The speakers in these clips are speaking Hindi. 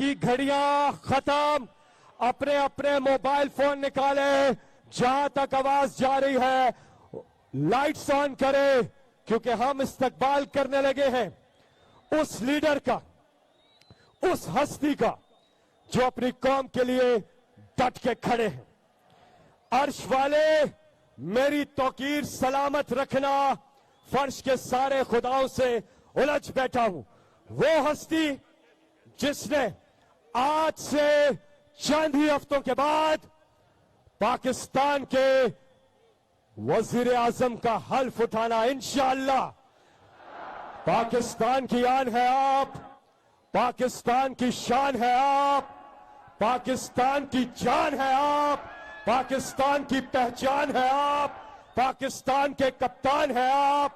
की घड़ियां खत्म। अपने अपने मोबाइल फोन निकाले, जहां तक आवाज जा रही है लाइट्स ऑन करें, क्योंकि हम इस्तकबाल करने लगे हैं उस लीडर का, उस हस्ती का जो अपनी कौम के लिए डट के खड़े हैं। अर्श वाले, मेरी तौकीर सलामत रखना, फर्श के सारे खुदाओं से उलझ बैठा हूं। वो हस्ती जिसने आज से चंद ही हफ्तों के बाद पाकिस्तान के वजीर आजम का हल्फ उठाना, इंशाअल्लाह। पाकिस्तान की आन है आप, पाकिस्तान की शान है आप, पाकिस्तान की जान है आप, पाकिस्तान की पहचान है आप, पाकिस्तान के कप्तान है आप,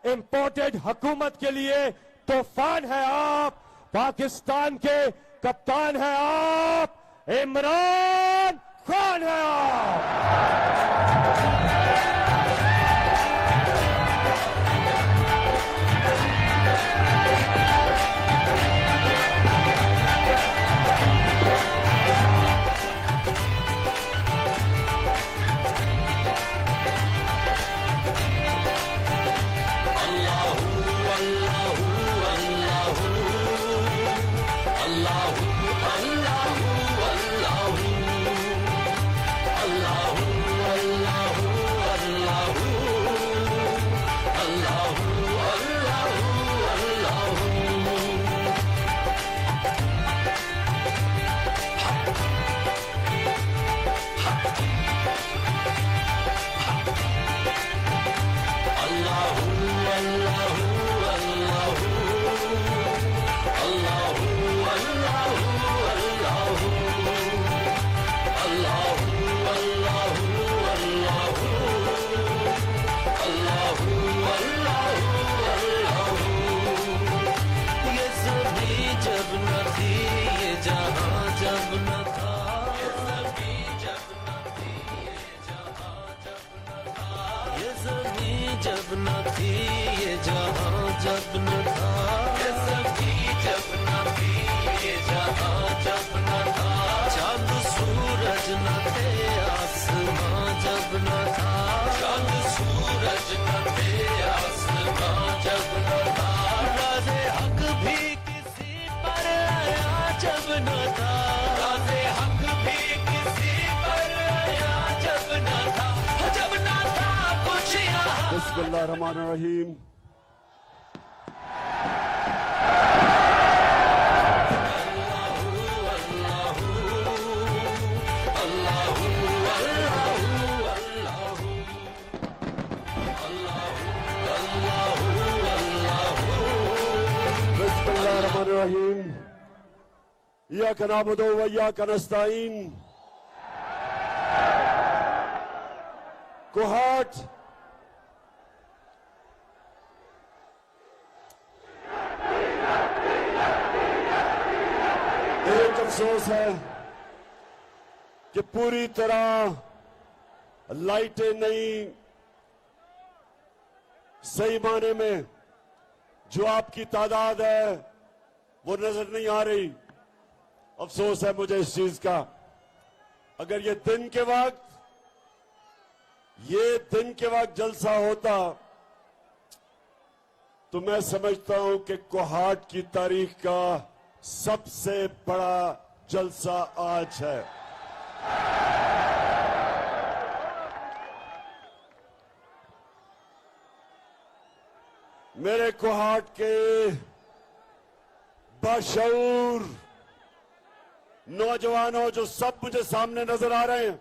इंपोर्टेड हुकूमत के लिए तूफान है आप, पाकिस्तान के कप्तान है आप, इमरान खान है आप। जब न थी ये जहां, जब न था ये सभी, जब न थी ये जहां, जब न था चांद सूरज न थे आसमां, जब न था चांद सूरज न थे आसमां, जब न था राज़े हक भी किसी पर आया, जब न था राज़े हक भी किसी पर आया, जब न था, जब न था कुछ यहाँ। बिस्मिल्लाहिर्रहमानिर्रहीम। बिस्मिल्लाहिर्रहमानिर्रहीम। इय्याका नअबुदु व इय्याका नस्तईन। कोहाट एक अफसोस है कि पूरी तरह लाइटें नहीं, सही माने में जो आपकी तादाद है वो नजर नहीं आ रही। अफसोस है मुझे इस चीज का। अगर ये दिन के वक्त जलसा होता तो मैं समझता हूं कि कोहाट की तारीख का सबसे बड़ा जलसा आज है। मेरे कोहाट के बाशऊर नौजवानों जो सब मुझे सामने नजर आ रहे हैं,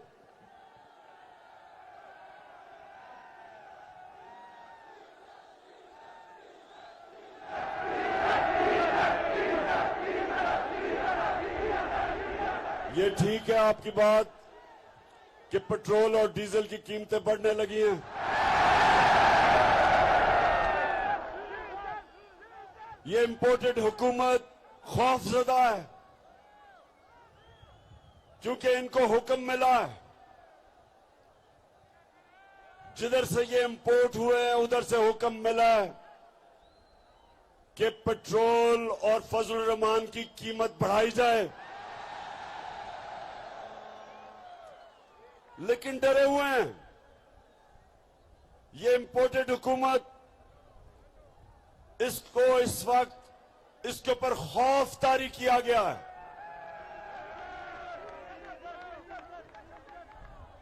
ये ठीक है आपकी बात कि पेट्रोल और डीजल की कीमतें बढ़ने लगी हैं। ये इंपोर्टेड हुकूमत खौफजदा है क्योंकि इनको हुक्म मिला है, जिधर से ये इंपोर्ट हुए हैं उधर से हुक्म मिला है कि पेट्रोल और फजलुर रहमान की कीमत बढ़ाई जाए, लेकिन डरे हुए हैं। ये इंपोर्टेड हुकूमत, इसको इस वक्त इसके ऊपर खौफ तारी किया गया है,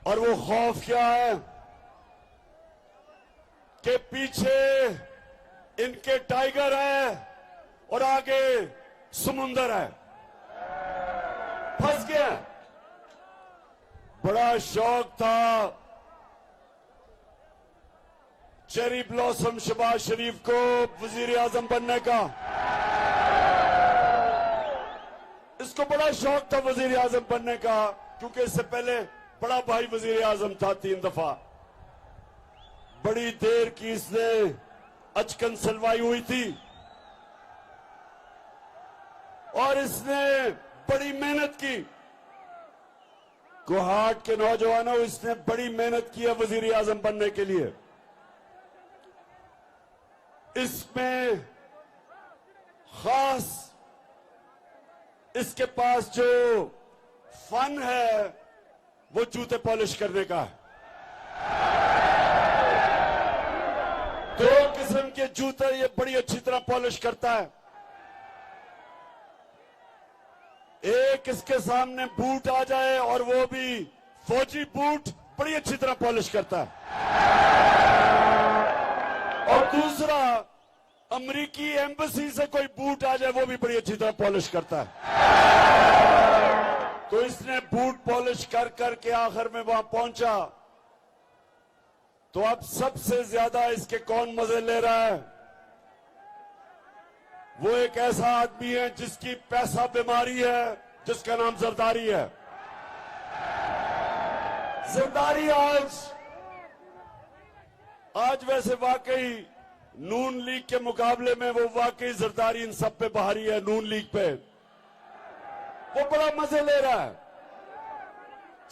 और वो खौफ क्या है कि पीछे इनके टाइगर है और आगे समुंदर है, फंस गया। बड़ा शौक था चेरी ब्लॉसम शहबाज शरीफ को वजीर आजम बनने का, इसको बड़ा शौक था वजीर आजम बनने का, क्योंकि इससे पहले बड़ा भाई वजीर आजम था 3 दफा। बड़ी देर की इसने अचकन सलवाई हुई थी और इसने बड़ी मेहनत की। कोहाट के नौजवानों, इसने बड़ी मेहनत की है वजीर आजम बनने के लिए। इसमें खास इसके पास जो फन है वो जूते पॉलिश करने का है। 2 किस्म के जूते ये बड़ी अच्छी तरह पॉलिश करता है। एक इसके सामने बूट आ जाए और वो भी फौजी बूट, बड़ी अच्छी तरह पॉलिश करता है। और दूसरा, अमेरिकी एम्बेसी से कोई बूट आ जाए वो भी बड़ी अच्छी तरह पॉलिश करता है। तो इसने बूट पॉलिश कर करके आखिर में वहां पहुंचा। तो अब सबसे ज्यादा इसके कौन मजे ले रहा है? वो एक ऐसा आदमी है जिसकी पैसा बीमारी है, जिसका नाम जरदारी है। जरदारी आज वैसे वाकई नून लीग के मुकाबले में वो वाकई जरदारी इन सब पे बाहरी है। नून लीग पे वो बड़ा मजे ले रहा है।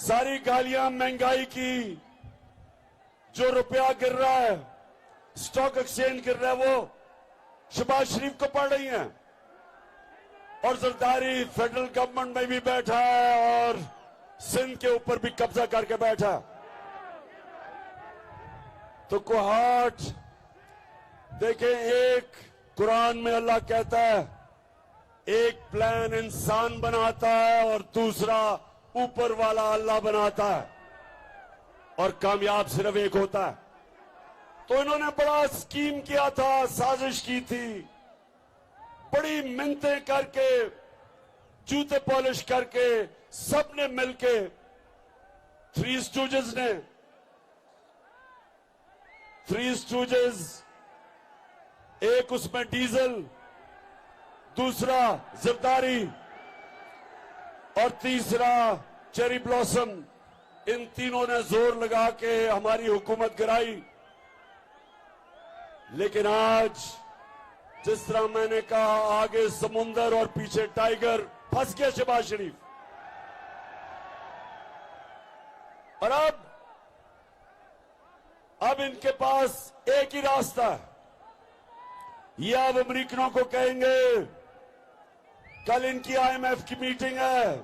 सारी गालियां महंगाई की, जो रुपया गिर रहा है, स्टॉक एक्सचेंज गिर रहा है, वो शहबाज शरीफ को पड़ रही हैं। और जरदारी फेडरल गवर्नमेंट में भी बैठा है और सिंध के ऊपर भी कब्जा करके बैठा है। तो कोहाट देखें, एक कुरान में अल्लाह कहता है एक प्लान इंसान बनाता है और दूसरा ऊपर वाला अल्लाह बनाता है, और कामयाब सिर्फ एक होता है। तो इन्होंने बड़ा स्कीम किया था, साजिश की थी, बड़ी मिन्नतें करके, जूते पॉलिश करके, सबने मिलके, 3 स्टूजेस ने, 3 स्टूजेस, एक उसमें डीजल, दूसरा जरदारी और तीसरा चेरी ब्लॉसम, इन तीनों ने जोर लगा के हमारी हुकूमत गिराई। लेकिन आज जिस तरह मैंने कहा, आगे समुंदर और पीछे टाइगर, फंस गया शहबाज शरीफ। और अब इनके पास एक ही रास्ता है। ये अब अमेरिकनों को कहेंगे, कल इनकी IMF की मीटिंग है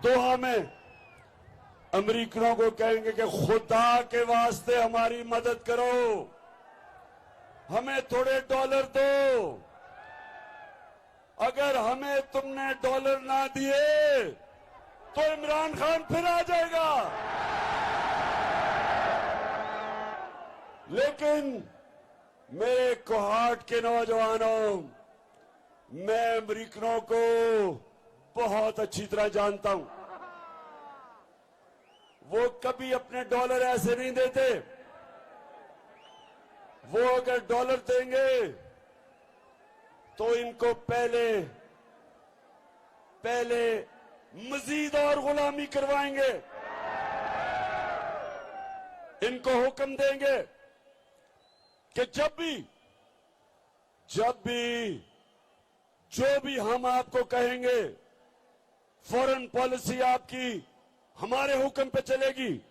दोहा में, अमेरिकनों को कहेंगे कि खुदा के वास्ते हमारी मदद करो, हमें थोड़े डॉलर दो। अगर हमें तुमने डॉलर ना दिए तो इमरान खान फिर आ जाएगा। लेकिन मेरे कोहाट के नौजवानों, मैं अमेरिकनों को बहुत अच्छी तरह जानता हूं। वो कभी अपने डॉलर ऐसे नहीं देते। वो अगर डॉलर देंगे तो इनको पहले मजीद और गुलामी करवाएंगे। इनको हुक्म देंगे कि जब भी जो भी हम आपको कहेंगे, फॉरेन पॉलिसी आपकी हमारे हुक्म पे चलेगी।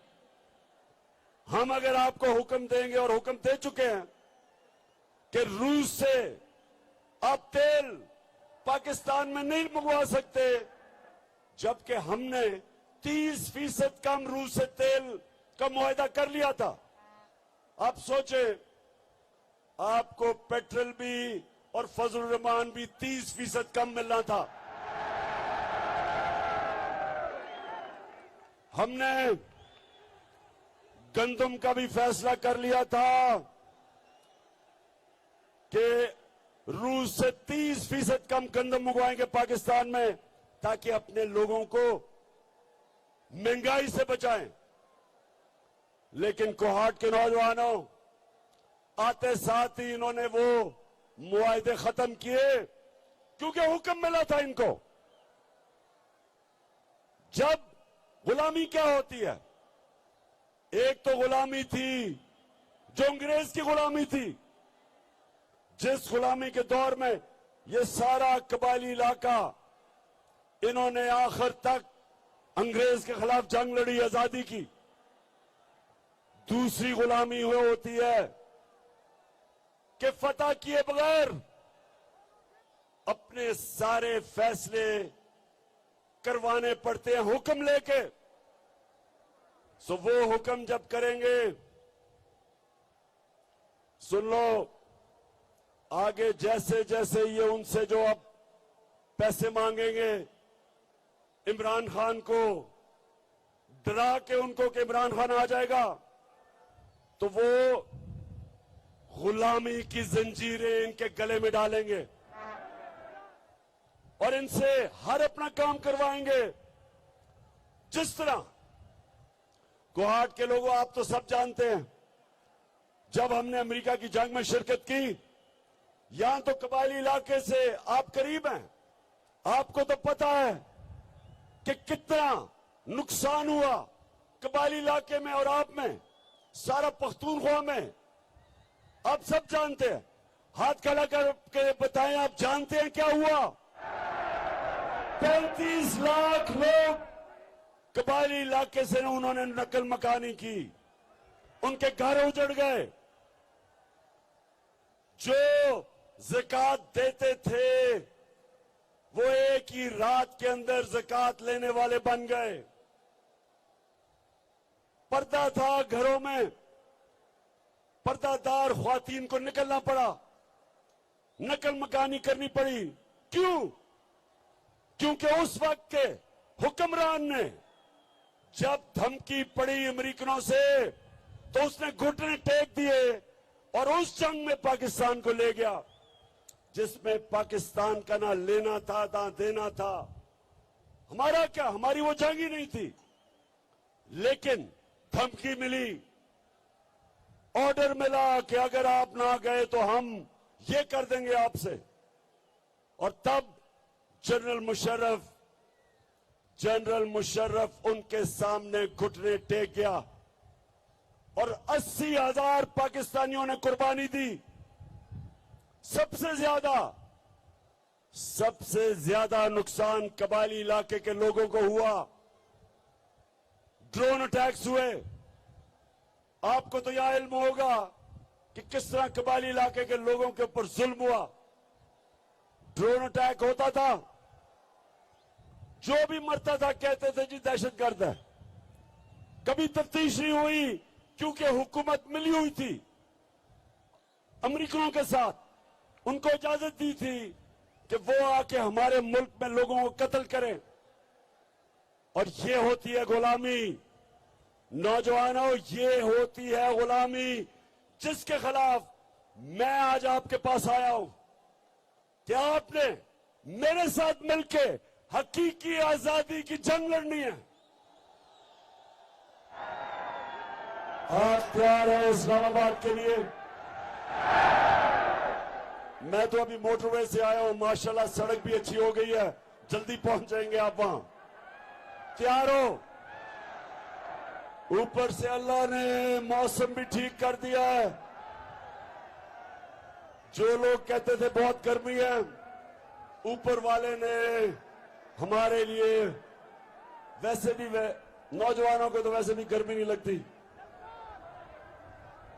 हम अगर आपको हुक्म देंगे, और हुक्म दे चुके हैं, कि रूस से आप तेल पाकिस्तान में नहीं मंगवा सकते, जबकि हमने 30% कम रूस से तेल का मुआहदा कर लिया था। आप सोचे, आपको पेट्रोल भी और फजल रहमान भी 30% कम मिलना था। हमने गंदम का भी फैसला कर लिया था कि रूस से 30% कम गंदम मंगवाएंगे पाकिस्तान में, ताकि अपने लोगों को महंगाई से बचाएं। लेकिन कोहाट के नौजवानों, आते साथ ही इन्होंने वो मुआहदे खत्म किए, क्योंकि हुक्म मिला था इनको। जब गुलामी क्या होती है, एक तो गुलामी थी जो अंग्रेज की गुलामी थी, जिस गुलामी के दौर में ये सारा कबायली इलाका इन्होंने आखिर तक अंग्रेज के खिलाफ जंग लड़ी, आजादी की। दूसरी गुलामी हुई होती है कि फतह किए बगैर अपने सारे फैसले करवाने पड़ते हैं हुक्म लेके। सो वो हुक्म जब करेंगे, सुन लो, आगे जैसे जैसे ये उनसे जो अब पैसे मांगेंगे इमरान खान को डरा के उनको कि इमरान खान आ जाएगा, तो वो गुलामी की जंजीरें इनके गले में डालेंगे और इनसे हर अपना काम करवाएंगे। जिस तरह गुवाहाट के लोगों, आप तो सब जानते हैं, जब हमने अमेरिका की जंग में शिरकत की, यहां तो कबायली इलाके से आप करीब हैं, आपको तो पता है कि कितना नुकसान हुआ कबायली इलाके में और आप में, सारा पख्तूनख्वा में। आप सब जानते हैं, हाथ खड़ा करके बताएं, आप जानते हैं क्या हुआ? 35 लाख लोग कबायली इलाके से उन्होंने नकल मकानी की, उनके घर उजड़ गए। जो ज़कात देते थे वो एक ही रात के अंदर ज़कात लेने वाले बन गए। पर्दा था घरों में, पर्दादार ख्वातीन को निकलना पड़ा, नकल मकानी करनी पड़ी। क्यों? क्योंकि उस वक्त के हुक्मरान ने जब धमकी पड़ी अमेरिकनों से, तो उसने घुटने टेक दिए और उस जंग में पाकिस्तान को ले गया, जिसमें पाकिस्तान का ना लेना था ना देना था। हमारा क्या, हमारी वो जंग ही नहीं थी, लेकिन धमकी मिली, ऑर्डर मिला कि अगर आप ना गए तो हम ये कर देंगे आपसे। और तब जनरल मुशर्रफ उनके सामने घुटने टेक गया और 80,000 पाकिस्तानियों ने कुर्बानी दी। सबसे ज्यादा नुकसान कबायली इलाके के लोगों को हुआ। ड्रोन अटैक्स हुए। आपको तो यह इल्म होगा कि किस तरह कबायली इलाके के लोगों के ऊपर जुल्म हुआ। ड्रोन अटैक होता था, जो भी मरता था कहते थे जी दहशतगर्द है। कभी तफ्तीश नहीं हुई, क्योंकि हुकूमत मिली हुई थी अमेरिकनों के साथ, उनको इजाजत दी थी कि वो आके हमारे मुल्क में लोगों को कत्ल करें। और ये होती है गुलामी। नौजवानों, ये होती है गुलामी, जिसके खिलाफ मैं आज आपके पास आया हूं। क्या आपने मेरे साथ मिलके हकीकी आजादी की जंग लड़नी है? आप तैयार हैं इस्लामाबाद के लिए? मैं तो अभी मोटरवे से आया हूं, माशाल्लाह सड़क भी अच्छी हो गई है, जल्दी पहुंच जाएंगे आप वहां। तैयार हो? ऊपर से अल्लाह ने मौसम भी ठीक कर दिया है। जो लोग कहते थे बहुत गर्मी है, ऊपर वाले ने हमारे लिए, वैसे भी नौजवानों को तो वैसे भी गर्मी नहीं लगती।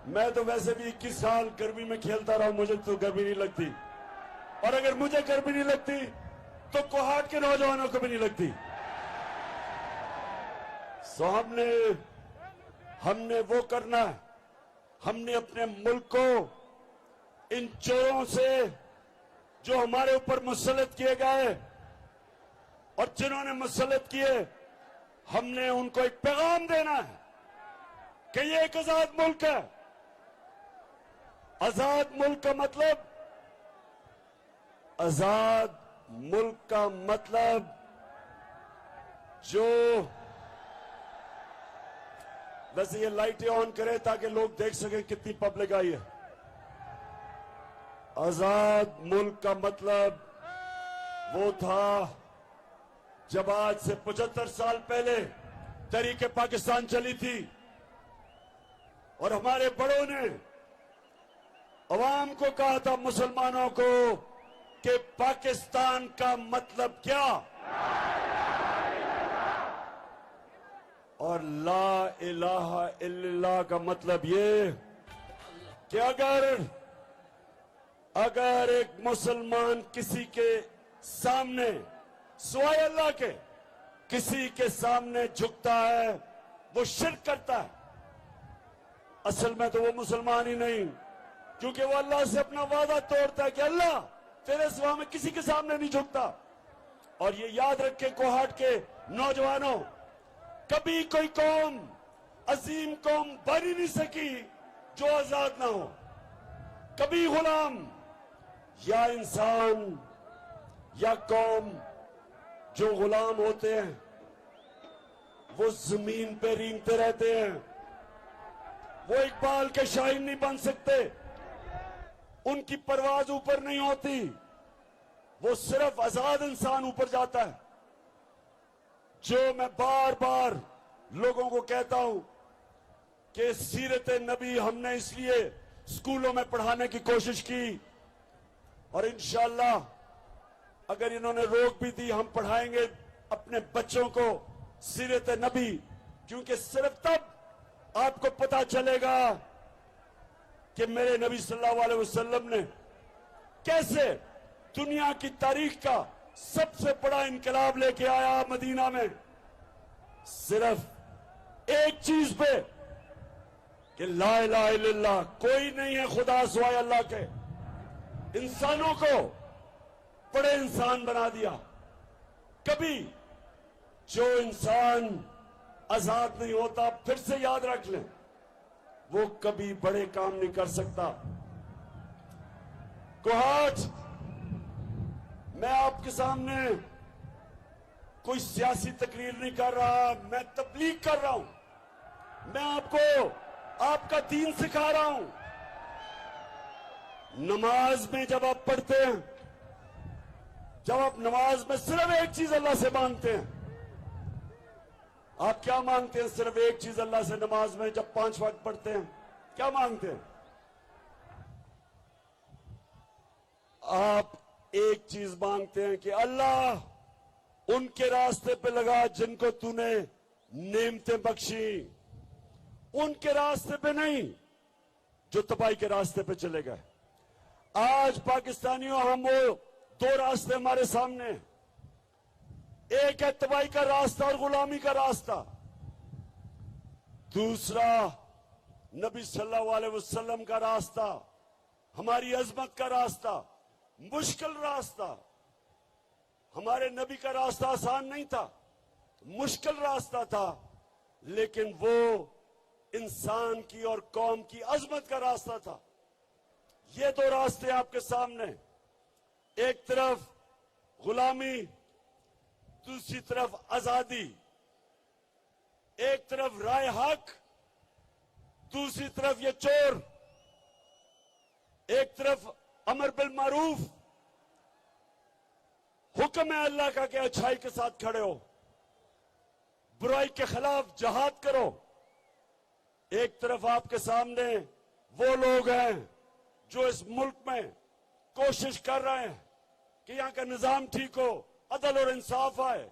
मैं तो वैसे भी 21 साल गर्मी में खेलता रहा हूं, मुझे तो गर्मी नहीं लगती। और अगर मुझे गर्मी नहीं लगती तो कोहाट के नौजवानों को भी नहीं लगती। सो हमने वो करना है। हमने अपने मुल्क को इन चोरों से जो हमारे ऊपर मुसल्लत किए गए और जिन्होंने मुसल्लत किए, हमने उनको एक पैगाम देना है कि ये एक आजाद मुल्क है। आजाद मुल्क का मतलब, आजाद मुल्क का मतलब जो, वैसे ये लाइटें ऑन करें ताकि लोग देख सकें कितनी पब्लिक आई है। आजाद मुल्क का मतलब वो था जब आज से 75 साल पहले तहरीके पाकिस्तान चली थी और हमारे बड़ों ने अवाम को कहा था, मुसलमानों को, कि पाकिस्तान का मतलब क्या, और ला इलाहा इल्लल्लाह का मतलब ये कि अगर एक मुसलमान किसी के सामने सिवाय अल्लाह के किसी के सामने झुकता है, वो शिर्क करता है। असल में तो वो मुसलमान ही नहीं, क्योंकि वो अल्लाह से अपना वादा तोड़ता है कि अल्लाह तेरे सिवा में किसी के सामने नहीं झुकता। और ये याद रखें कोहाट के नौजवानों, कभी कोई कौम, अजीम कौम बन ही नहीं सकी जो आजाद ना हो। कभी गुलाम या इंसान या कौम जो गुलाम होते हैं वो जमीन पे रेंगते रहते हैं, वो इकबाल के शायर नहीं बन सकते, उनकी परवाज ऊपर नहीं होती, वो सिर्फ आजाद इंसान ऊपर जाता है। जो मैं बार बार लोगों को कहता हूं कि सीरत नबी हमने इसलिए स्कूलों में पढ़ाने की कोशिश की, और इंशाअल्लाह अगर इन्होंने रोक भी दी, हम पढ़ाएंगे अपने बच्चों को सीरत नबी, क्योंकि सिर्फ तब आपको पता चलेगा कि मेरे नबी सल्लल्लाहु अलैहि वसल्लम ने कैसे दुनिया की तारीख का सबसे बड़ा इनकलाब लेके आया मदीना में, सिर्फ एक चीज पे कि ला इलाहा इल्लल्लाह, कोई नहीं है खुदा सिवाय अल्लाह के। इंसानों को बड़े इंसान बना दिया। कभी जो इंसान आजाद नहीं होता, फिर से याद रख लें, वो कभी बड़े काम नहीं कर सकता। कोहाट, मैं आपके सामने कोई सियासी तकरीर नहीं कर रहा, मैं तबलीग कर रहा हूं। मैं आपको आपका दीन सिखा रहा हूं। नमाज में जब आप पढ़ते हैं, जब आप नमाज में सिर्फ एक चीज अल्लाह से मांगते हैं, आप क्या मांगते हैं? सिर्फ एक चीज अल्लाह से नमाज में जब 5 वक्त पढ़ते हैं, क्या मांगते हैं? आप एक चीज मांगते हैं कि अल्लाह उनके रास्ते पे लगा जिनको तूने नेमतें बख्शी, उनके रास्ते पे नहीं जो तबाही के रास्ते पे चले गए। आज पाकिस्तानियों, हम वो 2 रास्ते हमारे सामने, एक है तबाही का रास्ता और गुलामी का रास्ता, दूसरा नबी सल्लल्लाहु अलैहि वसल्लम का रास्ता, हमारी अजमत का रास्ता, मुश्किल रास्ता। हमारे नबी का रास्ता आसान नहीं था, मुश्किल रास्ता था, लेकिन वो इंसान की और कौम की अजमत का रास्ता था। ये 2 रास्ते आपके सामने, एक तरफ गुलामी, दूसरी तरफ आजादी। एक तरफ राय हक, दूसरी तरफ ये चोर। एक तरफ अमर बिल मारूफ, हुक्म है अल्लाह का कि अच्छाई के साथ खड़े हो, बुराई के खिलाफ जहाद करो। एक तरफ आपके सामने वो लोग हैं जो इस मुल्क में कोशिश कर रहे हैं कि यहां का निजाम ठीक हो, अदल और इंसाफ आए,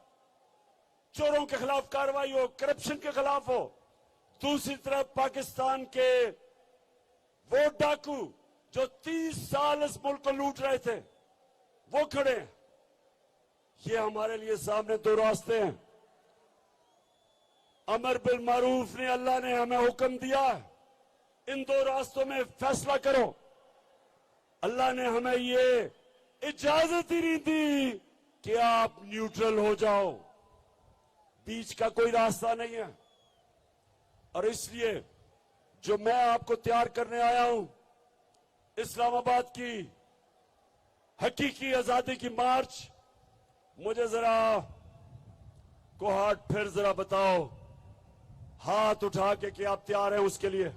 चोरों के खिलाफ कार्रवाई हो, करप्शन के खिलाफ हो। दूसरी तरफ पाकिस्तान के वो डाकू जो 30 साल इस मुल्क को लूट रहे थे, वो खड़े हैं। ये हमारे लिए सामने दो रास्ते हैं। अमर बिल मारूफ ने, अल्लाह ने हमें हुक्म दिया है, इन दो रास्तों में फैसला करो। अल्लाह ने हमें ये इजाजत ही नहीं दी कि आप न्यूट्रल हो जाओ, बीच का कोई रास्ता नहीं है। और इसलिए जो मैं आपको तैयार करने आया हूं, इस्लामाबाद की हकीकी आजादी की मार्च, मुझे जरा कोहाट फिर जरा बताओ, हाथ उठा के कि आप तैयार हैं उसके लिए।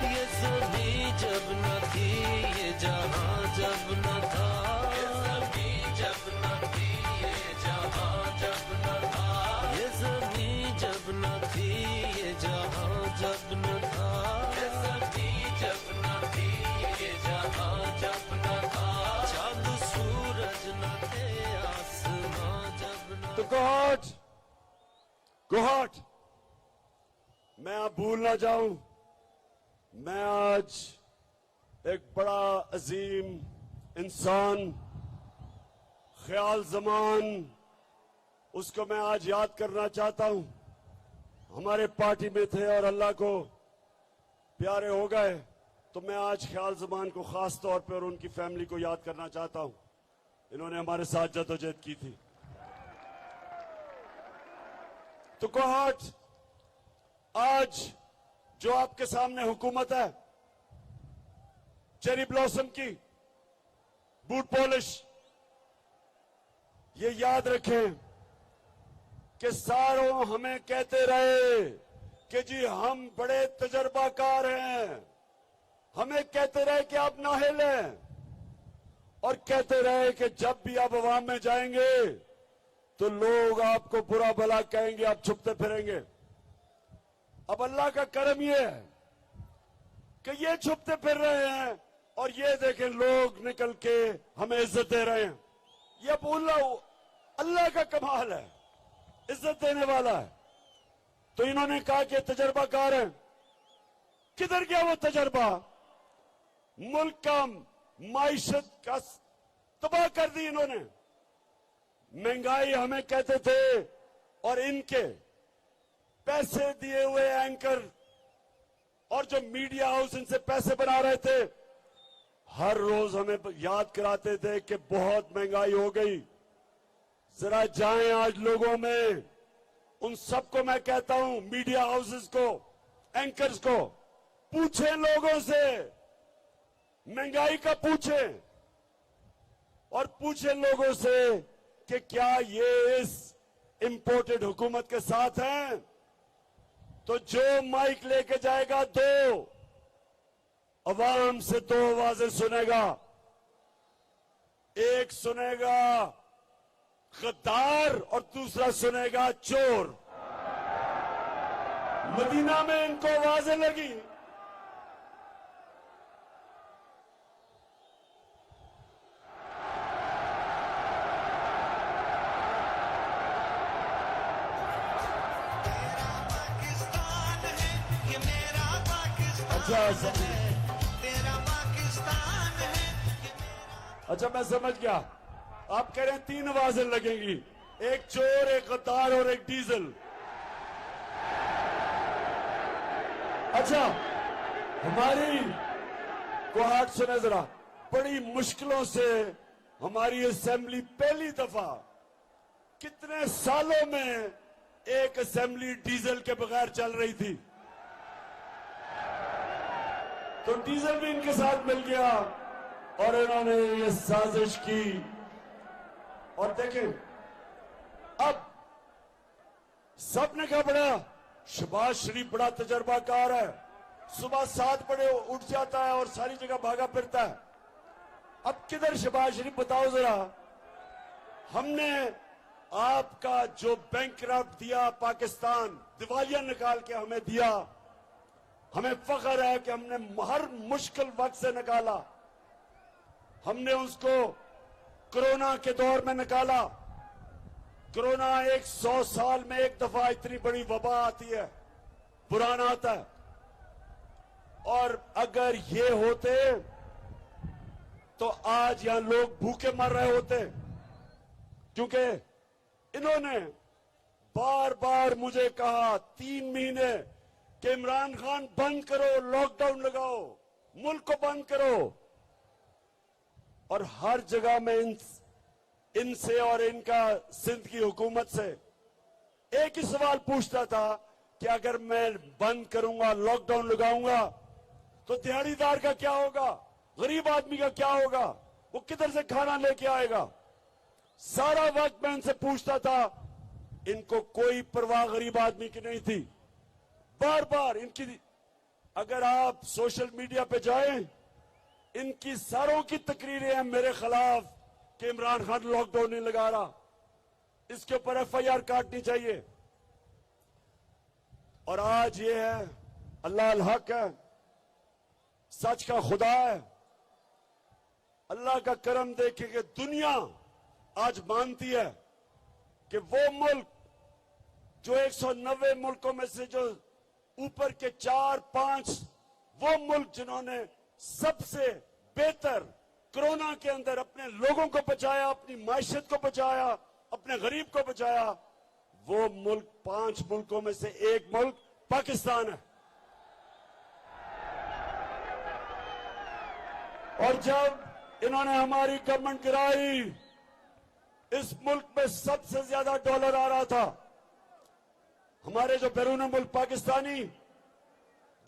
ये ज़मीं जब न थी, ये जहां जब न था, ये ज़मीं जब न थी, ये जहां जब न था, ये ज़मीं जब न थी, ये जहां जब न था, ये ज़मीं जब न थी, ये जहां जब न था, चांद सूरज न थे, आसमां जब न। तो कोहाट, कोहाट, मैं आप भूल ना जाऊं, मैं आज एक बड़ा अजीम इंसान, ख्याल जमान, उसको मैं आज याद करना चाहता हूं। हमारे पार्टी में थे और अल्लाह को प्यारे हो गए, तो मैं आज ख्याल जमान को खास तौर पे और उनकी फैमिली को याद करना चाहता हूं। इन्होंने हमारे साथ जद्दोजहद की थी। तो कोहाट, आज जो आपके सामने हुकूमत है, चेरी ब्लॉसम की, बूट पॉलिश, ये याद रखें कि सारों हमें कहते रहे कि जी हम बड़े तजर्बाकार हैं, हमें कहते रहे कि आप नाहिल हैं, और कहते रहे कि जब भी आप अवाम में जाएंगे तो लोग आपको बुरा भला कहेंगे, आप छुपते फिरेंगे। अब अल्लाह का करम ये है कि ये छुपते फिर रहे हैं और ये देखें लोग निकल के हमें इज्जत दे रहे हैं। ये अब अल्लाह का कमाल है, इज्जत देने वाला है। तो इन्होंने कहा कि तजर्बाकार है, किधर गया वो तजर्बा? मुल्क का माइशत का तबाह कर दी इन्होंने। महंगाई हमें कहते थे, और इनके पैसे दिए हुए एंकर और जो मीडिया हाउस इनसे पैसे बना रहे थे, हर रोज हमें याद कराते थे कि बहुत महंगाई हो गई। जरा जाएं आज लोगों में, उन सबको मैं कहता हूं, मीडिया हाउसेस को, एंकर्स को, पूछें लोगों से, महंगाई का पूछें, और पूछें लोगों से कि क्या ये इस इंपोर्टेड हुकूमत के साथ हैं। तो जो माइक लेके जाएगा, दो अवाम से दो आवाजें सुनेगा। एक सुनेगा गद्दार और दूसरा सुनेगा चोर। मदीना में इनको आवाजें लगी, अच्छा मैं समझ गया, आप कह रहे हैं तीन आवाजें लगेंगी, एक चोर, एक गद्दार और एक डीजल। अच्छा, हमारी कोहाट सुने जरा, बड़ी मुश्किलों से हमारी असेंबली पहली दफा कितने सालों में एक असेंबली डीजल के बगैर चल रही थी। तो डीजल भी इनके साथ मिल गया और इन्होंने ये साजिश की। और देखें, अब सबने कहा बड़ा शहबाज शरीफ बड़ा तजर्बाकार है, सुबह 7 बजे उठ जाता है और सारी जगह भागा फिरता है। अब किधर शहबाज शरीफ, बताओ जरा। हमने आपका जो बैंकरप्ट दिया पाकिस्तान, दिवालिया निकाल के हमें दिया, हमें फख्र है कि हमने हर मुश्किल वक्त से निकाला। हमने उसको कोरोना के दौर में निकाला, कोरोना 100 साल में एक दफा इतनी बड़ी वबा आती है, बुरान आता है। और अगर ये होते तो आज यहां लोग भूखे मर रहे होते, क्योंकि इन्होंने बार बार मुझे कहा 3 महीने कि इमरान खान बंद करो, लॉकडाउन लगाओ, मुल्क को बंद करो। और हर जगह में इनसे और इनका सिंध की हुकूमत से एक ही सवाल पूछता था कि अगर मैं बंद करूंगा, लॉकडाउन लगाऊंगा, तो दिहाड़ीदार का क्या होगा, गरीब आदमी का क्या होगा, वो किधर से खाना लेके आएगा। सारा वक्त मैं इनसे पूछता था, इनको कोई परवाह गरीब आदमी की नहीं थी। बार बार इनकी, अगर आप सोशल मीडिया पे जाएं, इनकी सारों की तकरीरें हैं मेरे खिलाफ कि इमरान खान लॉकडाउन नहीं लगा रहा, इसके ऊपर FIR काटनी चाहिए। और आज ये है, अल्लाह अल हक है, सच का खुदा है। अल्लाह का करम देखे कि दुनिया आज मानती है कि वो मुल्क जो 190 मुल्कों में से जो ऊपर के 4-5 वो मुल्क जिन्होंने सबसे बेहतर कोरोना के अंदर अपने लोगों को बचाया, अपनी मायशत को बचाया, अपने गरीब को बचाया, वो मुल्क 5 मुल्कों में से एक मुल्क पाकिस्तान है। और जब इन्होंने हमारी गवर्नमेंट गिराई, इस मुल्क में सबसे ज्यादा डॉलर आ रहा था। हमारे जो बैरून मुल्क पाकिस्तानी,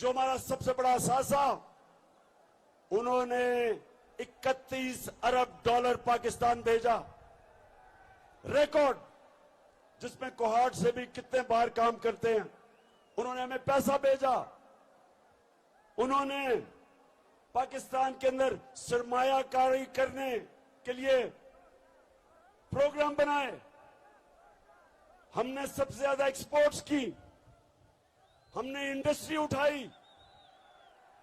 जो हमारा सबसे बड़ा असासा, उन्होंने 31 अरब डॉलर पाकिस्तान भेजा, रिकॉर्ड, जिसमें कोहाट से भी कितने बार काम करते हैं। उन्होंने हमें पैसा भेजा, उन्होंने पाकिस्तान के अंदर सरमायाकारी करने के लिए प्रोग्राम बनाए। हमने सबसे ज्यादा एक्सपोर्ट्स की, हमने इंडस्ट्री उठाई,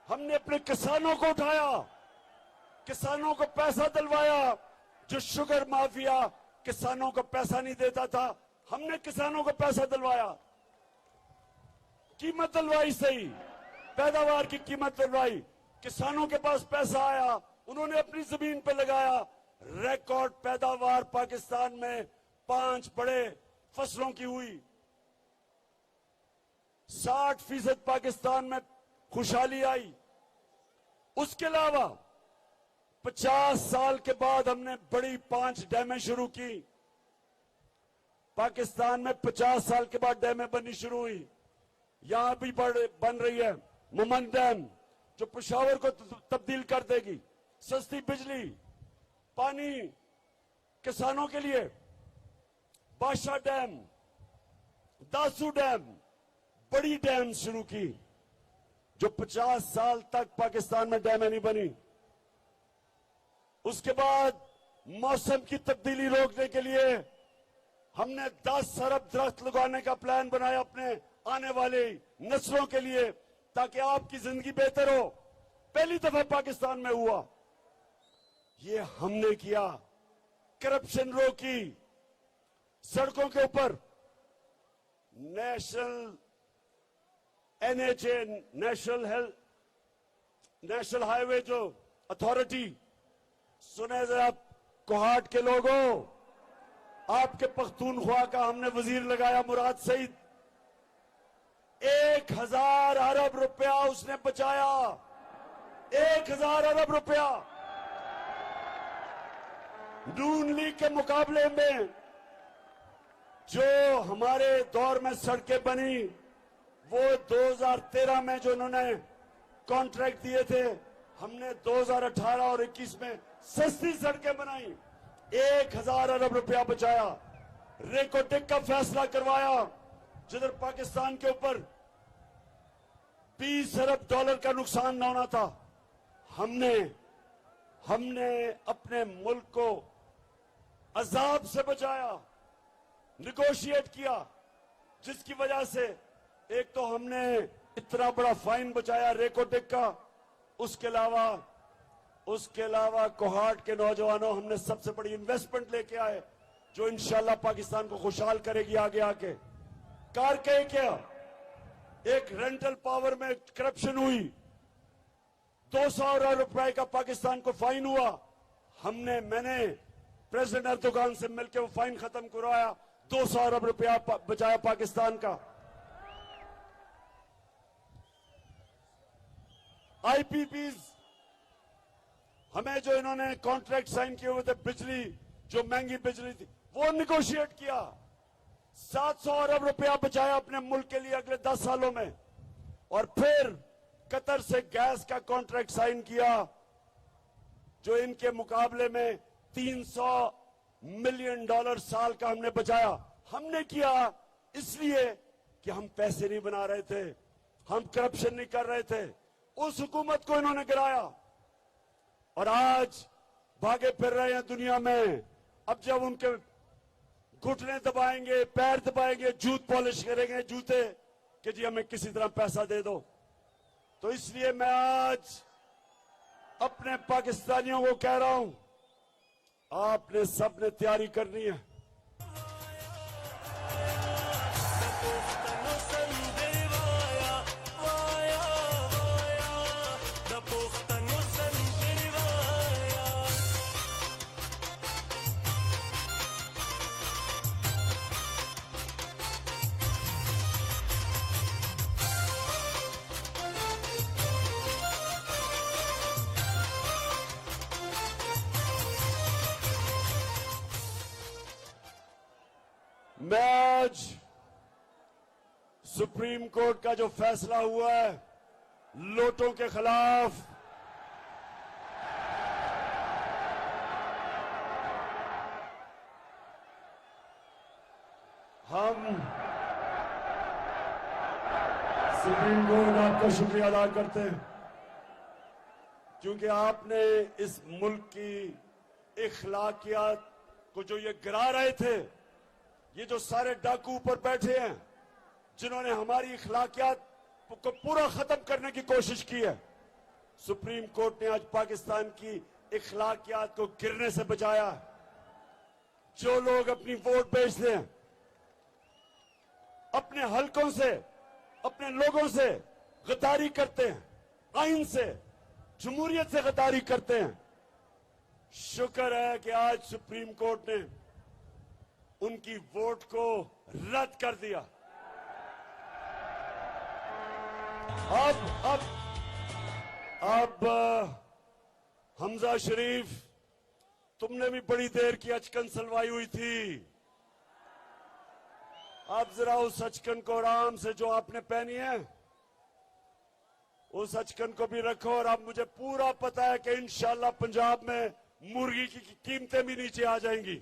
हमने अपने किसानों को उठाया, किसानों को पैसा दिलवाया। जो शुगर माफिया किसानों को पैसा नहीं देता था, हमने किसानों को पैसा दिलवाया, कीमत दिलवाई, सही पैदावार की कीमत दिलवाई, किसानों के पास पैसा आया, उन्होंने अपनी जमीन पे लगाया। रिकॉर्ड पैदावार पाकिस्तान में 5 बड़े फसलों की हुई। 60% पाकिस्तान में खुशहाली आई। उसके अलावा 50 साल के बाद हमने बड़ी 5 डैमें शुरू की। पाकिस्तान में 50 साल के बाद डैमें बननी शुरू हुई। यहां भी बन रही है मुमन डैम, जो पेशावर को तब्दील कर देगी। सस्ती बिजली, पानी किसानों के लिए। बादशाह डैम, दासू डैम, बड़ी डैम शुरू की, जो 50 साल तक पाकिस्तान में डैमें नहीं बनी। उसके बाद मौसम की तब्दीली रोकने के लिए हमने 10 अरब दरख्त लगाने का प्लान बनाया अपने आने वाले नस्लों के लिए, ताकि आपकी जिंदगी बेहतर हो। पहली दफा पाकिस्तान में हुआ, ये हमने किया। करप्शन रोकी, सड़कों के ऊपर नेशनल NHA, नेशनल हाईवे जो अथॉरिटी, सुने जरा कोहाट के लोगों, आपके पख्तूनख्वा का हमने वजीर लगाया मुराद सईद। 1000 अरब रुपया उसने बचाया, 1000 अरब रुपया। नून लीग के मुकाबले में जो हमारे दौर में सड़कें बनी, वो 2013 में जो उन्होंने कॉन्ट्रैक्ट दिए थे, हमने 2018 और 21 में सस्ती सड़कें बनाई, 1000 अरब रुपया बचाया। रेकोटेक का फैसला करवाया, जिधर पाकिस्तान के ऊपर 20 अरब डॉलर का नुकसान न होना था। हमने अपने मुल्क को अजाब से बचाया, निगोशिएट किया, जिसकी वजह से एक तो हमने इतना बड़ा फाइन बचाया रेकोटेक का। उसके अलावा कोहाट के नौजवानों, हमने सबसे बड़ी इन्वेस्टमेंट लेके आए। जो इंशाल्लाह पाकिस्तान को खुशहाल करेगी आगे आके। कार के क्या एक रेंटल पावर में करप्शन हुई, 200 अरब रुपए का पाकिस्तान को फाइन हुआ। मैंने प्रेसिडेंट अर्दोगान से मिलकर वो फाइन खत्म करवाया, 200 अरब रुपया बचाया पाकिस्तान का। आईपीपीज हमें जो इन्होंने कॉन्ट्रैक्ट साइन किए हुए थे, बिजली जो महंगी बिजली थी वो निगोशिएट किया, 700 अरब रुपया बचाया अपने मुल्क के लिए अगले 10 सालों में। और फिर कतर से गैस का कॉन्ट्रैक्ट साइन किया जो इनके मुकाबले में $300 मिलियन साल का हमने बचाया। हमने किया इसलिए कि हम पैसे नहीं बना रहे थे, हम करप्शन नहीं कर रहे थे। उस हुकूमत को इन्होंने गिराया और आज भागे फिर रहे हैं दुनिया में। अब जब उनके घुटने दबाएंगे, पैर दबाएंगे, जूत पॉलिश करेंगे जूते कि जी हमें किसी तरह पैसा दे दो। तो इसलिए मैं आज अपने पाकिस्तानियों को कह रहा हूं, आपने सबने तैयारी करनी है। मैं आज सुप्रीम कोर्ट का जो फैसला हुआ है लोटों के खिलाफ, हम सुप्रीम कोर्ट आपका शुक्रिया अदा करते हैं क्योंकि आपने इस मुल्क की इखलाकियात को जो ये गिरा रहे थे, ये जो सारे डाकू ऊपर बैठे हैं जिन्होंने हमारी इखलाकियात को पूरा खत्म करने की कोशिश की है, सुप्रीम कोर्ट ने आज पाकिस्तान की इखलाकियात को गिरने से बचाया। जो लोग अपनी वोट बेचते हैं, अपने हलकों से, अपने लोगों से गद्दारी करते हैं, आइन से, जमहूरियत से गद्दारी करते हैं, शुक्र है कि आज सुप्रीम कोर्ट ने उनकी वोट को रद्द कर दिया। अब हमजा शरीफ, तुमने भी बड़ी देर की अचकन सलवाई हुई थी। अब जरा उस अचकन को आराम से जो आपने पहनी है उस अचकन को भी रखो। और अब मुझे पूरा पता है कि इंशाल्लाह पंजाब में मुर्गी की कीमतें भी नीचे आ जाएंगी।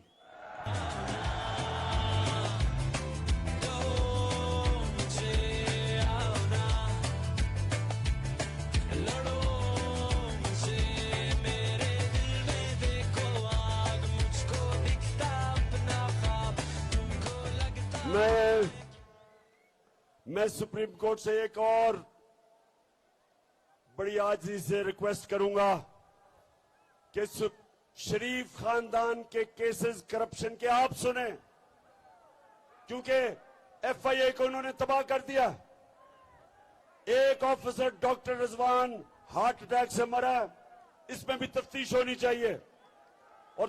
मैं सुप्रीम कोर्ट से एक और बड़ी आजिज़ी से रिक्वेस्ट करूंगा कि शरीफ खानदान के केसेस करप्शन के आप सुने, क्योंकि एफआईए को उन्होंने तबाह कर दिया। एक officer doctor Rizwan heart attack से मरा, इसमें भी तफ्तीश होनी चाहिए। और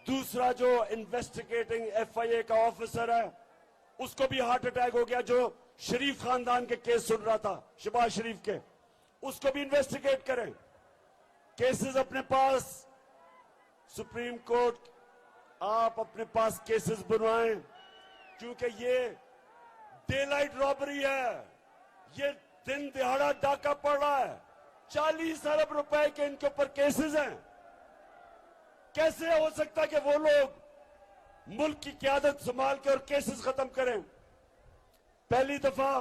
दूसरा जो इन्वेस्टिगेटिंग एफआईए का ऑफिसर है उसको भी हार्ट अटैक हो गया, जो शरीफ खानदान के केस सुन रहा था, शहबाज शरीफ के, उसको भी इन्वेस्टिगेट करें। केसेस अपने पास, सुप्रीम कोर्ट आप अपने पास केसेस बनवाएं, क्योंकि ये डे लाइट रॉबरी है, ये दिन दिहाड़ा डाका पड़ रहा है। 40 अरब रुपए के इनके ऊपर केसेस हैं। कैसे हो सकता है कि वो लोग मुल्क की क्यादत संभाल के और केसेस खत्म करें? पहली दफा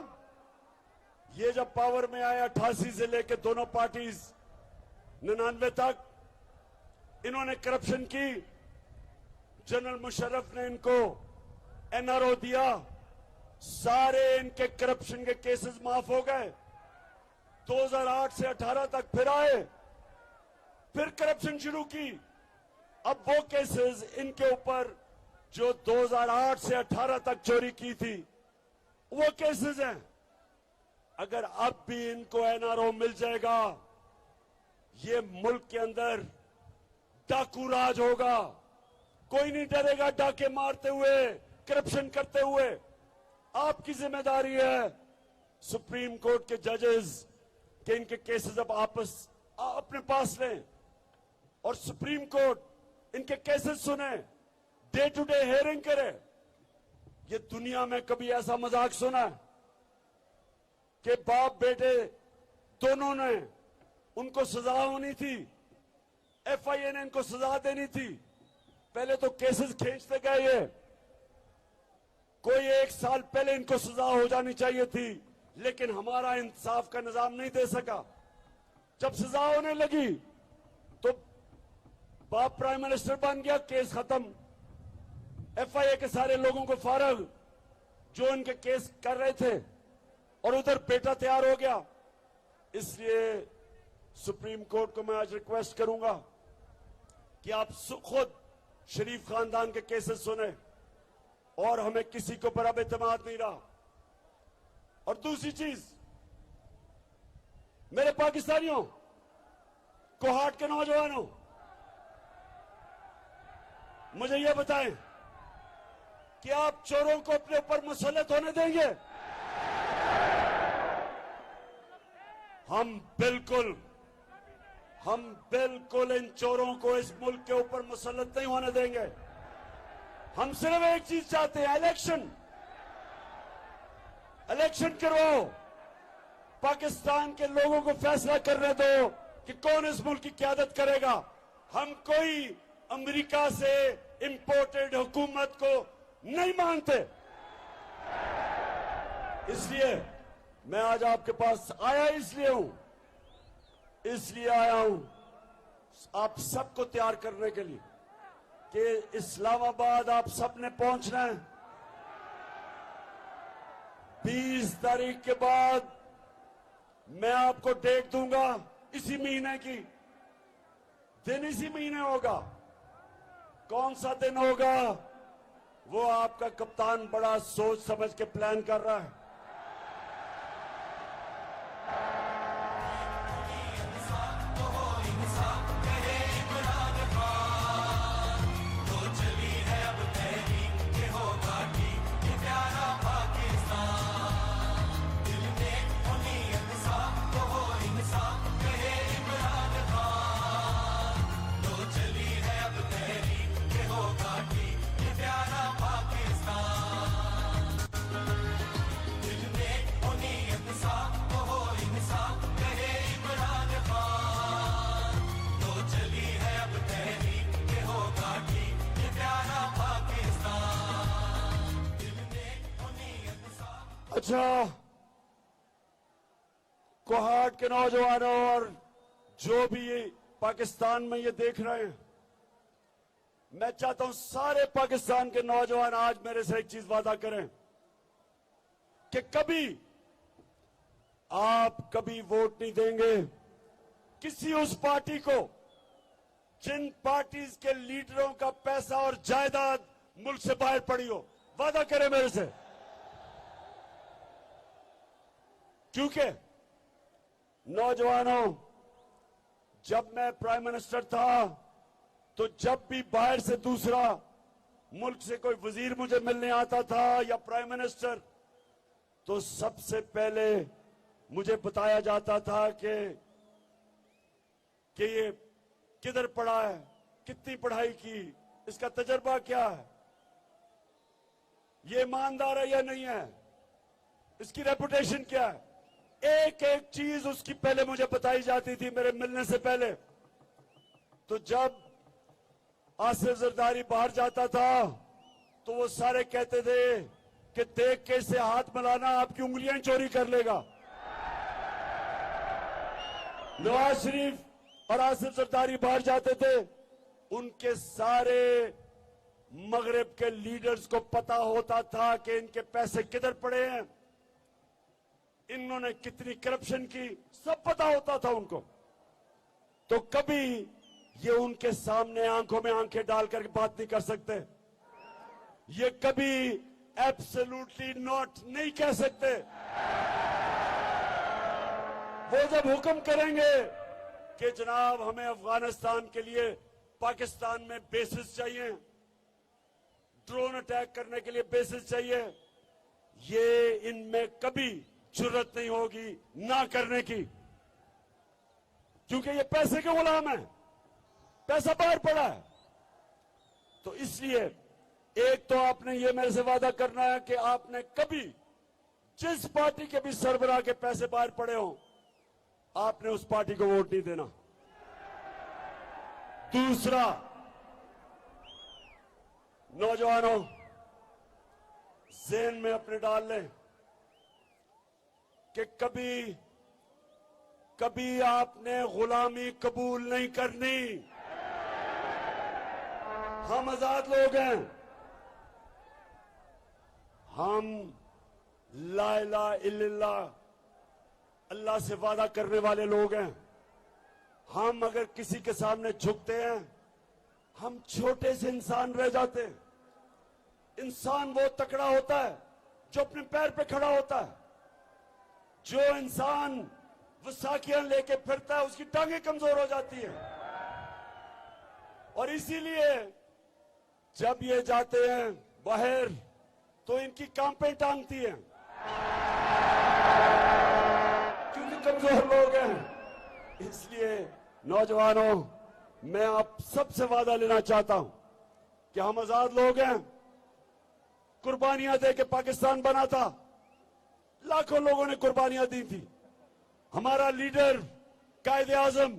ये जब पावर में आया 88 से लेकर दोनों पार्टीज 99 तक, इन्होंने करप्शन की। जनरल मुशर्रफ ने इनको एनआरओ दिया, सारे इनके करप्शन के केसेस माफ हो गए। 2008 से 18 तक फिर आए, फिर करप्शन शुरू की, अब वो केसेस इनके ऊपर जो 2008 से 18 तक चोरी की थी वो केसेस हैं। अगर अब भी इनको एनआरओ मिल जाएगा, ये मुल्क के अंदर डाकू राज होगा। कोई नहीं डरेगा डाके मारते हुए, करप्शन करते हुए। आपकी जिम्मेदारी है सुप्रीम कोर्ट के जजेस के इनके केसेस अब अपने पास लें और सुप्रीम कोर्ट इनके केसेस सुने, डे टू डे हियरिंग करे। ये दुनिया में कभी ऐसा मजाक सुना है कि बाप बेटे दोनों ने उनको सजा होनी थी, एफआईए ने इनको सजा देनी थी। पहले तो केसेस खींचते गए, ये कोई 1 साल पहले इनको सजा हो जानी चाहिए थी, लेकिन हमारा इंसाफ का निजाम नहीं दे सका। जब सजा होने लगी तो बाप प्राइम मिनिस्टर बन गया, केस खत्म, एफआईए के सारे लोगों को फारग जो इनके केस कर रहे थे, और उधर बेटा तैयार हो गया। इसलिए सुप्रीम कोर्ट को मैं आज रिक्वेस्ट करूंगा कि आप खुद शरीफ खानदान के केसेस सुने, और हमें किसी के ऊपर अब एतमाद नहीं रहा। और दूसरी चीज, मेरे पाकिस्तानियों, कोहाट के नौजवानों, मुझे यह बताएं कि आप चोरों को अपने ऊपर मुसल्लत होने देंगे? हम बिल्कुल इन चोरों को इस मुल्क के ऊपर मुसल्लत नहीं होने देंगे। हम सिर्फ एक चीज चाहते हैं, इलेक्शन करवाओ, पाकिस्तान के लोगों को फैसला करने दो कि कौन इस मुल्क की क़यादत करेगा। हम कोई अमेरिका से इंपोर्टेड हुकूमत को नहीं मानते। इसलिए मैं आज आपके पास आया, इसलिए आया हूं आप सबको तैयार करने के लिए कि इस्लामाबाद आप सबने पहुंचना है। 20 तारीख के बाद मैं आपको डेट दूंगा, इसी महीने की। दिन इसी महीने होगा। कौन सा दिन होगा वो आपका कप्तान बड़ा सोच समझ के प्लान कर रहा है। अच्छा, कोहाट के नौजवानों और जो भी ये पाकिस्तान में ये देख रहे हैं, मैं चाहता हूं सारे पाकिस्तान के नौजवान आज मेरे से एक चीज वादा करें कि आप कभी वोट नहीं देंगे किसी उस पार्टी को जिन पार्टीज के लीडरों का पैसा और जायदाद मुल्क से बाहर पड़ी हो। वादा करें मेरे से, क्योंकि नौजवानों, जब मैं प्राइम मिनिस्टर था तो जब भी बाहर से दूसरा मुल्क से कोई वजीर मुझे मिलने आता था या प्राइम मिनिस्टर, तो सबसे पहले मुझे बताया जाता था कि ये किधर पढ़ा है, कितनी पढ़ाई की, इसका तजर्बा क्या है, ये ईमानदार है या नहीं है, इसकी रेपुटेशन क्या है। एक एक चीज उसकी पहले मुझे बताई जाती थी मेरे मिलने से पहले। तो जब आसिफ जरदारी बाहर जाता था तो वो सारे कहते थे कि देख के इससे हाथ मिलाना आपकी उंगलियां चोरी कर लेगा। नवाज शरीफ और आसिफ जरदारी बाहर जाते थे, उनके सारे मगरिब के लीडर्स को पता होता था कि इनके पैसे किधर पड़े हैं, इन्होंने कितनी करप्शन की, सब पता होता था उनको। तो कभी ये उनके सामने आंखों में आंखें डालकर बात नहीं कर सकते। ये कभी एब्सोल्युटली नॉट नहीं कह सकते। वो जब हुक्म करेंगे कि जनाब हमें अफगानिस्तान के लिए पाकिस्तान में बेसिस चाहिए, ड्रोन अटैक करने के लिए बेसिस चाहिए, ये इनमें कभी जुर्रत नहीं होगी ना करने की, क्योंकि ये पैसे के गुलाम है, पैसा बाहर पड़ा है। तो इसलिए एक तो आपने ये मेरे से वादा करना है कि आपने कभी जिस पार्टी के भी सरबराह के पैसे बाहर पड़े हों, आपने उस पार्टी को वोट नहीं देना। दूसरा, नौजवानों ज़हन में अपने डाल लें कि कभी आपने गुलामी कबूल नहीं करनी। हम आजाद लोग हैं, हम ला इलाहा इल्लल्लाह अल्लाह से वादा करने वाले लोग हैं। हम अगर किसी के सामने झुकते हैं, हम छोटे से इंसान रह जाते हैं। इंसान वो तकड़ा होता है जो अपने पैर पे खड़ा होता है। जो इंसान वसाखियां लेके फिरता है, उसकी टांगें कमजोर हो जाती हैं। और इसीलिए जब ये जाते हैं बाहर तो इनकी कांपें टांगती हैं, क्योंकि कमजोर लोग हैं। इसलिए नौजवानों, मैं आप सबसे वादा लेना चाहता हूं कि हम आजाद लोग हैं। कुर्बानियां दे के पाकिस्तान बना था, लाखों लोगों ने कुर्बानियां दी थी। हमारा लीडर कायदे आजम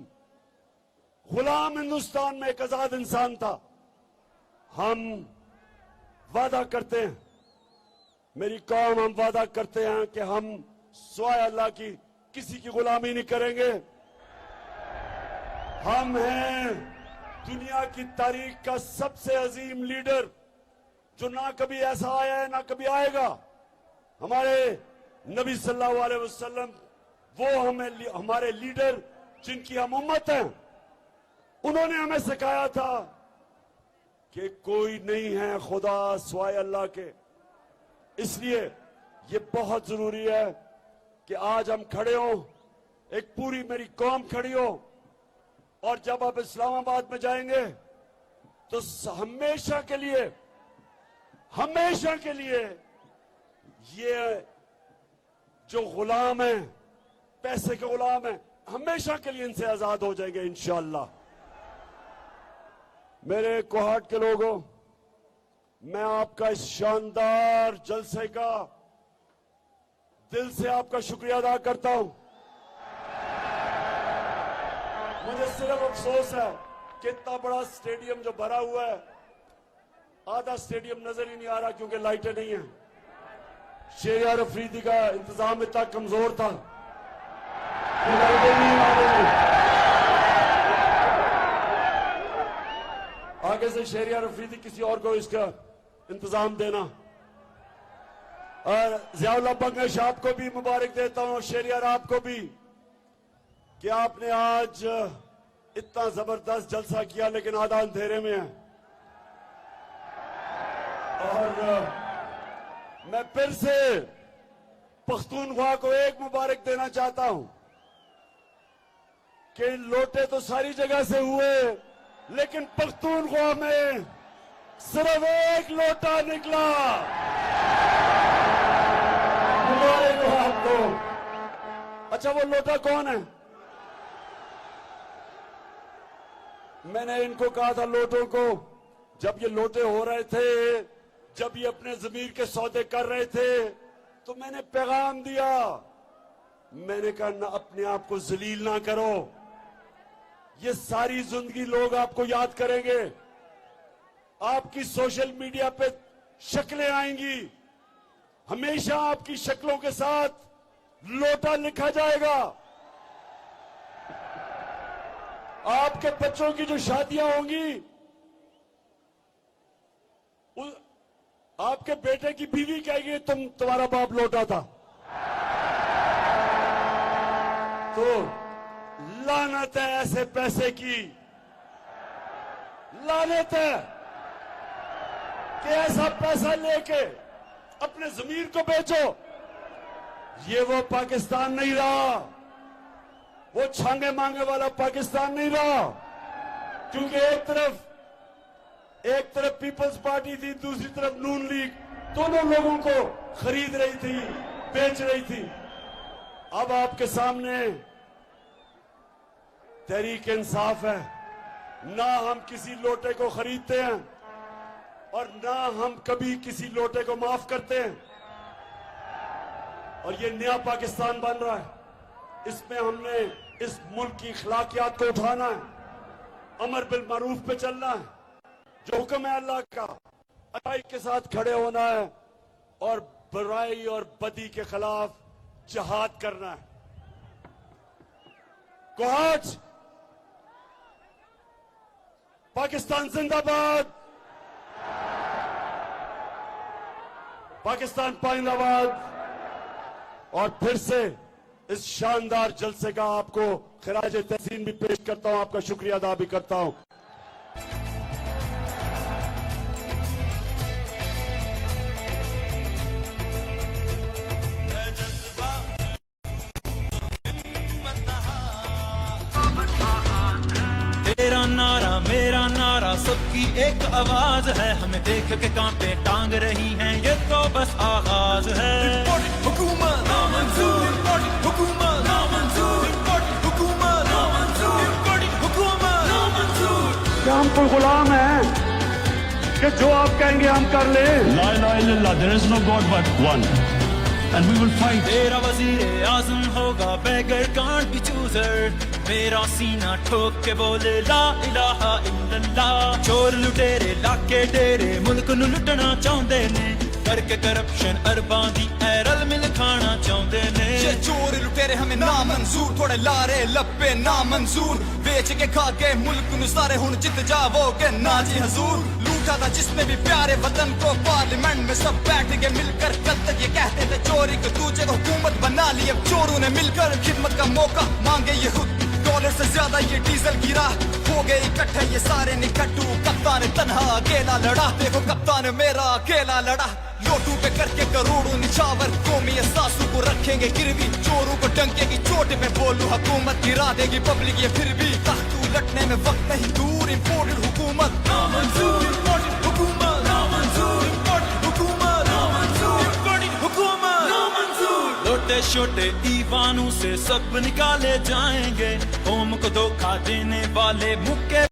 गुलाम हिंदुस्तान में एक आजाद इंसान था। हम वादा करते हैं, मेरी कौम, हम वादा करते हैं कि हम स्वाय अल्लाह की किसी की गुलामी नहीं करेंगे। हम हैं दुनिया की तारीख का सबसे अजीम लीडर, जो ना कभी ऐसा आया है ना कभी आएगा। हमारे नबी सल्लल्लाहु अलैहि वसल्लम वो हमारे लीडर जिनकी हम उम्मत हैं, उन्होंने हमें सिखाया था कि कोई नहीं है खुदा स्वाय अल्लाह के। इसलिए ये बहुत जरूरी है कि आज हम खड़े हों, एक पूरी मेरी कौम खड़ी हो। और जब आप इस्लामाबाद में जाएंगे तो हमेशा के लिए ये जो गुलाम है, पैसे के गुलाम है, हमेशा के लिए इनसे आजाद हो जाएंगे इंशाअल्लाह। मेरे कोहाट के लोगों, मैं आपका इस शानदार जलसे का दिल से आपका शुक्रिया अदा करता हूं। मुझे सिर्फ अफसोस है कि इतना बड़ा स्टेडियम जो भरा हुआ है, आधा स्टेडियम नजर ही नहीं आ रहा क्योंकि लाइटें नहीं है। शहरियार अफरीदी का इंतजाम इतना कमजोर था कि लाइटें नहीं आ रही। आगे से शहरियार अफरीदी किसी और को इसका इंतजाम देना। और ज़ियाउल्लाह बंगश आपको भी मुबारक देता हूं, शहरियार आपको भी, कि आपने आज इतना जबरदस्त जलसा किया लेकिन आधा अंधेरे में है। और मैं फिर से पख्तूनख्वा को एक मुबारक देना चाहता हूं कि लोटे तो सारी जगह से हुए, लेकिन पख्तूनख्वा में सिर्फ एक लोटा निकला। मुबारक हो आपको। अच्छा, वो लोटा कौन है? मैंने इनको कहा था लोटों को, जब ये लोटे हो रहे थे, जब ये अपने जमीर के सौदे कर रहे थे, तो मैंने पैगाम दिया, मैंने कहा ना, अपने आप को जलील ना करो। ये सारी जिंदगी लोग आपको याद करेंगे, आपकी सोशल मीडिया पे शक्लें आएंगी, हमेशा आपकी शक्लों के साथ लोटा लिखा जाएगा। आपके बच्चों की जो शादियां होंगी, आपके बेटे की बीवी कहेगी तुम्हारा बाप लोटा था। तो लानत है ऐसे पैसे की लानत है कि ऐसा पैसा लेके अपने जमीर को बेचो। ये वो पाकिस्तान नहीं रहा, वो छांगे मांगे वाला पाकिस्तान नहीं रहा। क्योंकि एक तरफ पीपल्स पार्टी थी, दूसरी तरफ नून लीग, दोनों लोगों को खरीद रही थी, बेच रही थी। अब आपके सामने तहरीक इंसाफ है। ना हम किसी लोटे को खरीदते हैं और ना हम कभी किसी लोटे को माफ करते हैं। और ये नया पाकिस्तान बन रहा है। इसमें हमने इस मुल्क की अखलाकियात को उठाना है, अमर बिल मारूफ पे चलना है, जो हुक्म है अल्लाह का, अच्छाई के साथ खड़े होना है और बुराई और बदी के खिलाफ जिहाद करना है। कोहाज, पाकिस्तान जिंदाबाद, पाकिस्तान पाइंदाबाद। और फिर से इस शानदार जलसे का आपको खिराज तहसीन भी पेश करता हूं, आपका शुक्रिया अदा भी करता हूं। तेरा नारा मेरा नारा सबकी एक आवाज है, हमें देख के कांटे टांग रही हैं, ये तो बस आगाज है। हुकूमत नामंजूर, हुकूमत नामंजूर, हुकूमत नामंजूर, हुकूमत नामंजूर। क्या हम कोई गुलाम हैं कि जो आप कहेंगे हम कर ले? La ilaha illallah, there is no God but one. And we will fight. तेरा वजीर आजम होगा बेगर कांट बी चूजर, मेरा सीना ठोक के बोले ला इलाहा इल्लल्लाह। चोर लुटेरे लाके डेरे मुल्क नू लुटना चाहते ने, करके करप्शन अरबां दी रल मिल खाना चाहते ने। ये चोर लुटेरे हमें ना मंजूर, थोड़े लारे लपे ना मंजूर, बेच के खा के मुल्क नू सारे हुन जित जावोगे ना जी हजूर। लूटा था जिसने भी प्यारे वतन को, पार्लियामेंट में सब बैठ के मिलकर कल तक ये कहते थे चोरी को दूजे को हुकूमत बना ली। अब चोरों ने मिलकर खिदमत का मौका मांगे ये खुद, डॉलर से ज्यादा ये डीजल गिरा, हो गए इकट्ठे ये सारे निकट्टू। कप्तान तन्हा अकेला लड़ा, देखो कप्तान मेरा अकेला लड़ा। लोटू पे करके करोड़ों निछावर, कौमी एहसासों को रखेंगे गिरवी। चोरों को डंके की चोट पे बोलूं हुकूमत गिरा देगी पब्लिक ये फिर भी। तख्तू लटने में वक्त नहीं दूर, इम्पोर्टेड हुकूमत नामंजूर, हुकूमत नामंजूर, हुकूमत नामंजूर, हुकूमत नामंजूर। छोटे छोटे ईवानों से सब निकाले जाएंगे, कौम को धोखा देने वाले मुक्के